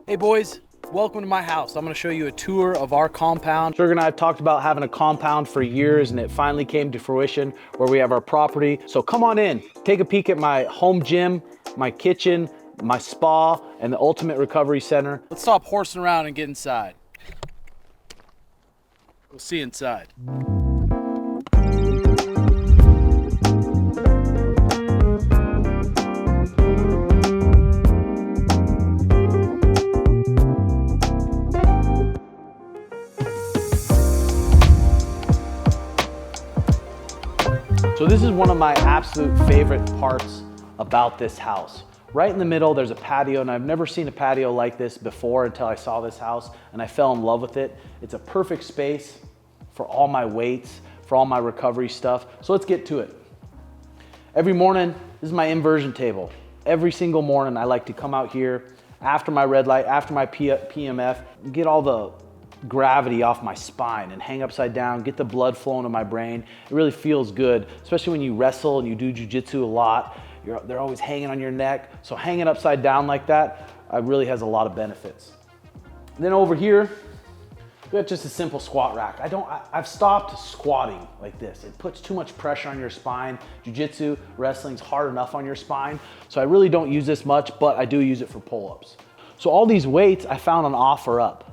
Hey boys, welcome to my house. I'm gonna show you a tour of our compound. Sugar and I have talked about having a compound for years, and it finally came to fruition where we have our property. So come on in, take a peek at my home gym, my kitchen, my spa, and the Ultimate Recovery Center. Let's stop horsing around and get inside. We'll see you inside. So this is one of my absolute favorite parts about this house. Right in the middle, there's a patio, and I've never seen a patio like this before until I saw this house, and I fell in love with it. It's a perfect space for all my weights, for all my recovery stuff. So let's get to it. Every morning, this is my inversion table. Every single morning, I like to come out here after my red light, after my PMF, get all the gravity off my spine and hang upside down, get the blood flowing to my brain. It really feels good, especially when you wrestle and you do jujitsu a lot. They're always hanging on your neck. So hanging upside down like that really has a lot of benefits. And then over here, we got just a simple squat rack. I've stopped squatting like this. It puts too much pressure on your spine. Jiu-jitsu, wrestling's hard enough on your spine. So I really don't use this much, but I do use it for pull-ups. So all these weights I found on OfferUp.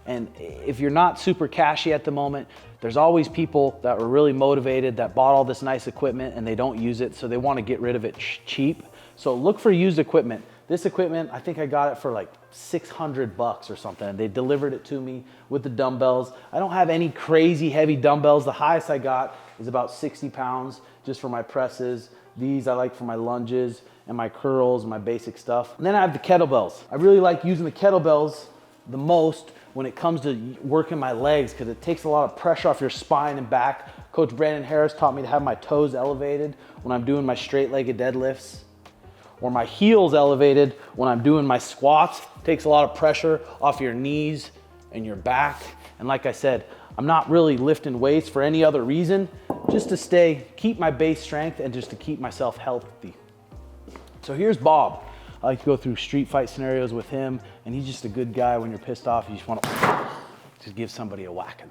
And if you're not super cashy at the moment, there's always people that are really motivated that bought all this nice equipment and they don't use it, so they want to get rid of it cheap. So look for used equipment. This equipment, I think I got it for like 600 bucks or something. They delivered it to me with the dumbbells. I don't have any crazy heavy dumbbells. The highest I got is about 60 pounds just for my presses. These I like for my lunges and my curls and my basic stuff. And then I have the kettlebells. I really like using the kettlebells the most when it comes to working my legs, because it takes a lot of pressure off your spine and back. Coach Brandon Harris taught me to have my toes elevated when I'm doing my straight-legged deadlifts, or my heels elevated when I'm doing my squats. It takes a lot of pressure off your knees and your back. And like I said, I'm not really lifting weights for any other reason, just to keep my base strength and just to keep myself healthy. So here's Bob. I like to go through street fight scenarios with him, and he's just a good guy. When you're pissed off, you just want to just give somebody a whacking.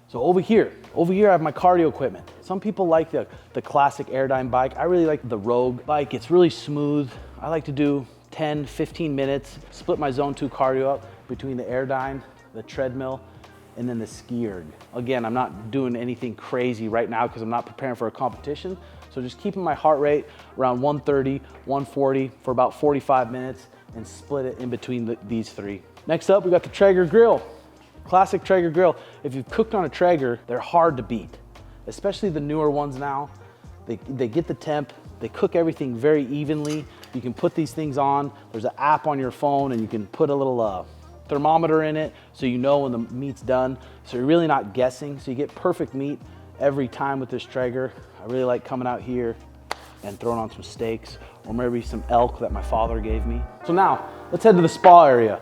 So over here I have my cardio equipment. Some people like the classic Airdyne bike. I really like the Rogue bike. It's really smooth. I like to do 10, 15 minutes, split my zone 2 cardio up between the Airdyne, the treadmill, and then the ski erg. Again, I'm not doing anything crazy right now because I'm not preparing for a competition. So just keeping my heart rate around 130, 140 for about 45 minutes and split it in between these three. Next up, we got the Traeger grill. Classic Traeger grill. If you've cooked on a Traeger, they're hard to beat, especially the newer ones now. They get the temp, they cook everything very evenly. You can put these things on. There's an app on your phone and you can put a little thermometer in it so you know when the meat's done. So you're really not guessing. So you get perfect meat every time with this Traeger. I really like coming out here and throwing on some steaks or maybe some elk that my father gave me. So now let's head to the spa area.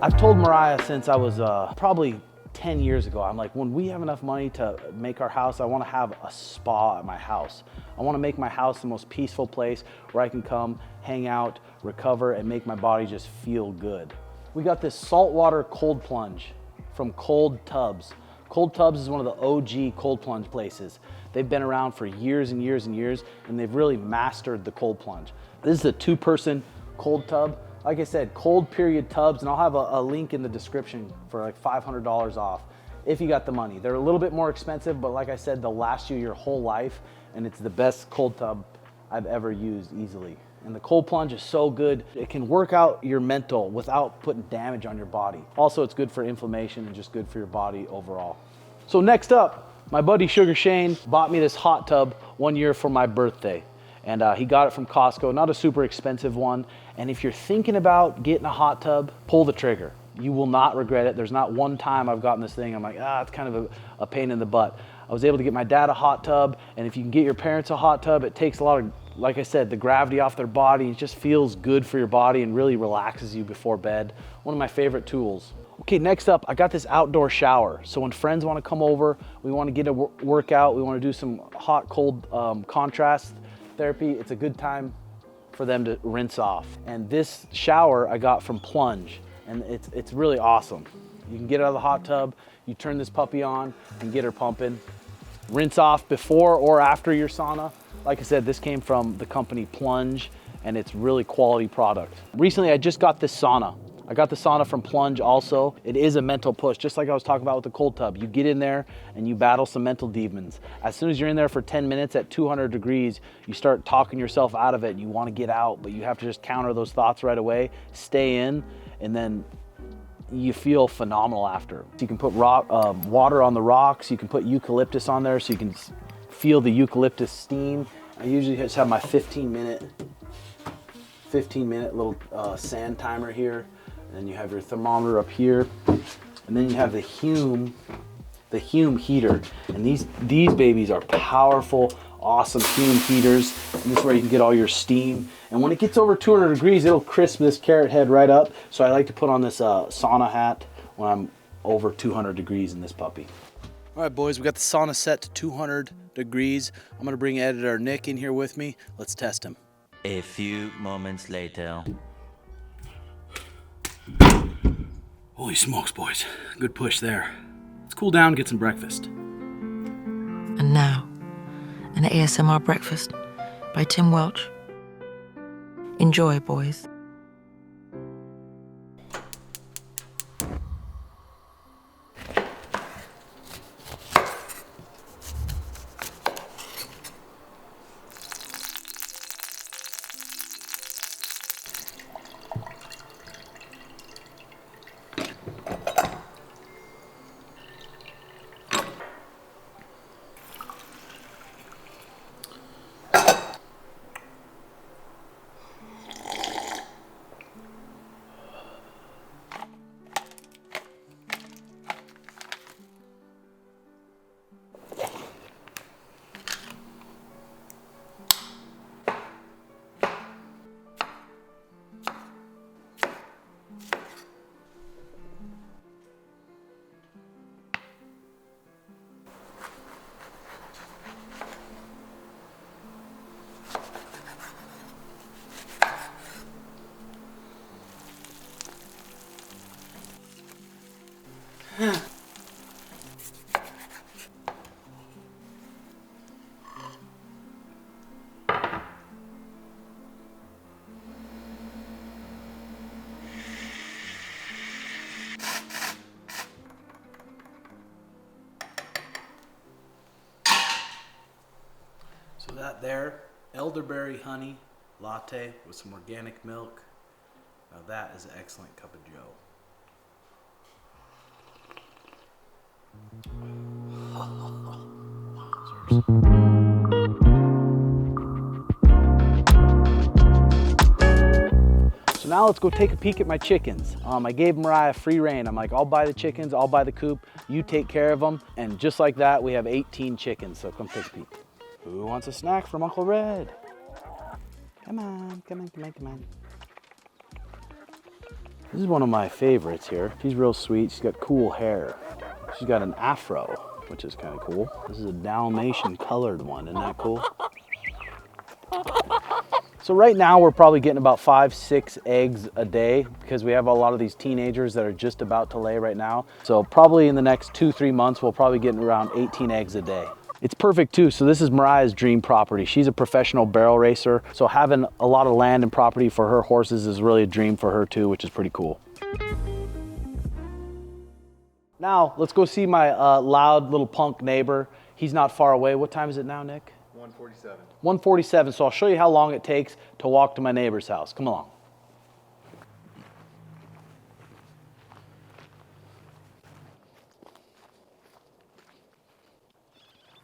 I've told Mariah since I was probably 10 years ago, I'm like, when we have enough money to make our house, I want to have a spa at my house. I want to make my house the most peaceful place where I can come, hang out, recover, and make my body just feel good. We got this saltwater cold plunge from Cold Tubs. Cold Tubs is one of the OG cold plunge places. They've been around for years and years and years, and they've really mastered the cold plunge. This is a 2-person cold tub. Like I said, cold period tubs, and I'll have a link in the description for like $500 off if you got the money. They're a little bit more expensive, but like I said, they'll last you your whole life, and it's the best cold tub I've ever used easily. And the cold plunge is so good. It can work out your mental without putting damage on your body. Also, it's good for inflammation and just good for your body overall. So next up, my buddy Sugar Shane bought me this hot tub one year for my birthday. And he got it from Costco, not a super expensive one. And if you're thinking about getting a hot tub, pull the trigger. You will not regret it. There's not one time I've gotten this thing, I'm like, it's kind of a pain in the butt. I was able to get my dad a hot tub, and if you can get your parents a hot tub, it takes a lot of, like I said, the gravity off their body. It just feels good for your body and really relaxes you before bed. One of my favorite tools. Okay, next up, I got this outdoor shower. So when friends want to come over, we want to get a workout, we want to do some hot, cold contrast therapy, it's a good time for them to rinse off. And this shower I got from Plunge, and it's really awesome. You can get out of the hot tub, you turn this puppy on and get her pumping. Rinse off before or after your sauna. Like I said, this came from the company Plunge, and it's really quality product. Recently, I just got this sauna. I got the sauna from Plunge also. It is a mental push, just like I was talking about with the cold tub. You get in there and you battle some mental demons. As soon as you're in there for 10 minutes at 200 degrees, you start talking yourself out of it. You want to get out, but you have to just counter those thoughts right away, stay in, and then you feel phenomenal after. You can put water on the rocks. You can put eucalyptus on there so you can feel the eucalyptus steam. I usually just have my 15 minute little sand timer here. And you have your thermometer up here. And then you have the Hume heater. And these babies are powerful, awesome Hume heaters. And this is where you can get all your steam. And when it gets over 200 degrees, it'll crisp this carrot head right up. So I like to put on this sauna hat when I'm over 200 degrees in this puppy. All right, boys, we got the sauna set to 200 degrees. I'm gonna bring editor Nick in here with me. Let's test him. A few moments later. Holy smokes, boys. Good push there. Let's cool down, get some breakfast. And now, an ASMR breakfast by Tim Welch. Enjoy, boys. So that there, elderberry honey latte with some organic milk. Now that is an excellent cup of joe. So now let's go take a peek at my chickens. I gave Mariah free rein. I'm like, I'll buy the chickens, I'll buy the coop, you take care of them. And just like that, we have 18 chickens, so come take a peek. Who wants a snack from Uncle Red? Come on, come on, come on, come on. This is one of my favorites here. She's real sweet, she's got cool hair. She's got an afro, which is kind of cool. This is a Dalmatian colored one, isn't that cool? So right now we're probably getting about 5-6 eggs a day because we have a lot of these teenagers that are just about to lay right now. So probably in the next 2-3 months, we'll probably get around 18 eggs a day. It's perfect too. So this is Mariah's dream property. She's a professional barrel racer. So having a lot of land and property for her horses is really a dream for her too, which is pretty cool. Now let's go see my loud little punk neighbor. He's not far away. What time is it now, Nick? 1:47. 1:47, so I'll show you how long it takes to walk to my neighbor's house. Come along.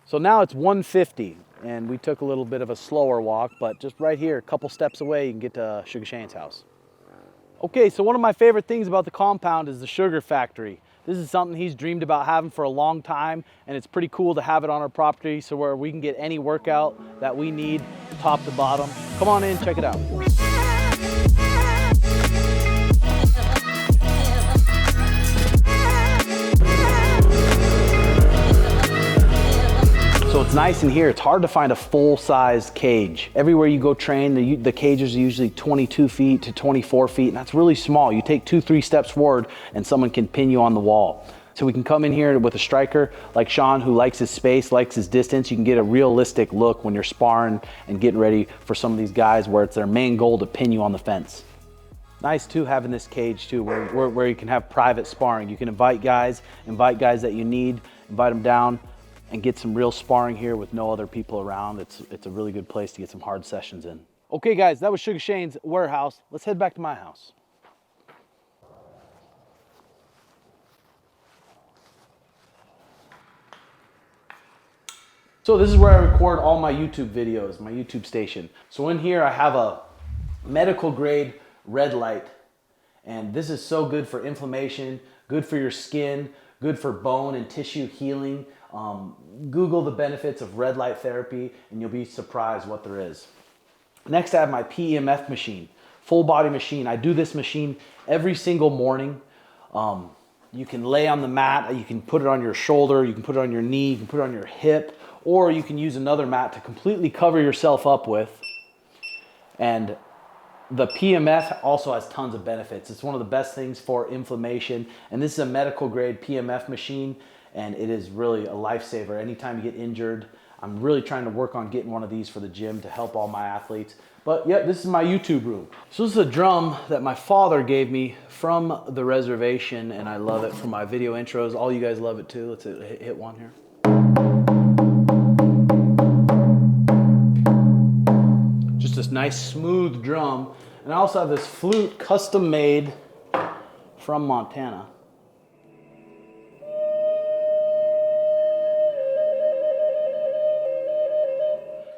So now it's 1:50, and we took a little bit of a slower walk, but just right here, a couple steps away, you can get to Sugar Shane's house. Okay, so one of my favorite things about the compound is the sugar factory. This is something he's dreamed about having for a long time, and it's pretty cool to have it on our property so where we can get any workout that we need, top to bottom. Come on in, check it out. So What's nice in here, it's hard to find a full-size cage. Everywhere you go train, the cages are usually 22 feet to 24 feet, and that's really small. You take 2-3 steps forward and someone can pin you on the wall. So we can come in here with a striker like Sean, who likes his space, likes his distance. You can get a realistic look when you're sparring and getting ready for some of these guys where it's their main goal to pin you on the fence. Nice too having this cage too, where you can have private sparring. You can invite guys that you need, invite them down and get some real sparring here with no other people around. It's a really good place to get some hard sessions in. Okay guys, that was Suga Shane's warehouse. Let's head back to my house. So this is where I record all my YouTube videos, my YouTube station. So in here I have a medical grade red light, and this is so good for inflammation, good for your skin, good for bone and tissue healing. Google the benefits of red light therapy and you'll be surprised what there is. Next I have my PEMF machine, full body machine. I do this machine every single morning. You can lay on the mat, you can put it on your shoulder, you can put it on your knee, you can put it on your hip, or you can use another mat to completely cover yourself up with. And the PEMF also has tons of benefits. It's one of the best things for inflammation. And this is a medical grade PEMF machine, and it is really a lifesaver. Anytime you get injured, I'm really trying to work on getting one of these for the gym to help all my athletes. But yeah, this is my YouTube room. So this is a drum that my father gave me from the reservation, and I love it for my video intros. All you guys love it too. Let's hit one here. This nice smooth drum. And I also have this flute custom made from Montana.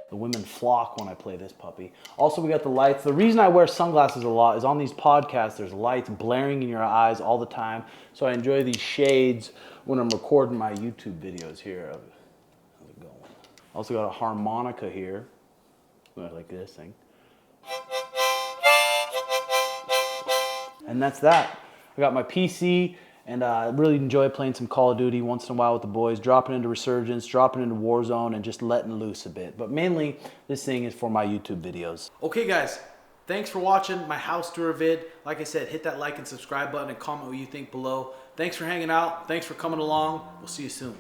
The women flock when I play this puppy. Also, we got the lights. The reason I wear sunglasses a lot is on these podcasts there's lights blaring in your eyes all the time, so I enjoy these shades when I'm recording my YouTube videos here. How's it going? Also got a harmonica here. Like this thing. And that's that. I got my PC, and I really enjoy playing some Call of Duty once in a while with the boys, dropping into Resurgence, dropping into Warzone, and just letting loose a bit. But mainly, this thing is for my YouTube videos. Okay guys, thanks for watching my house tour vid. Like I said, hit that like and subscribe button and comment what you think below. Thanks for hanging out. Thanks for coming along. We'll see you soon.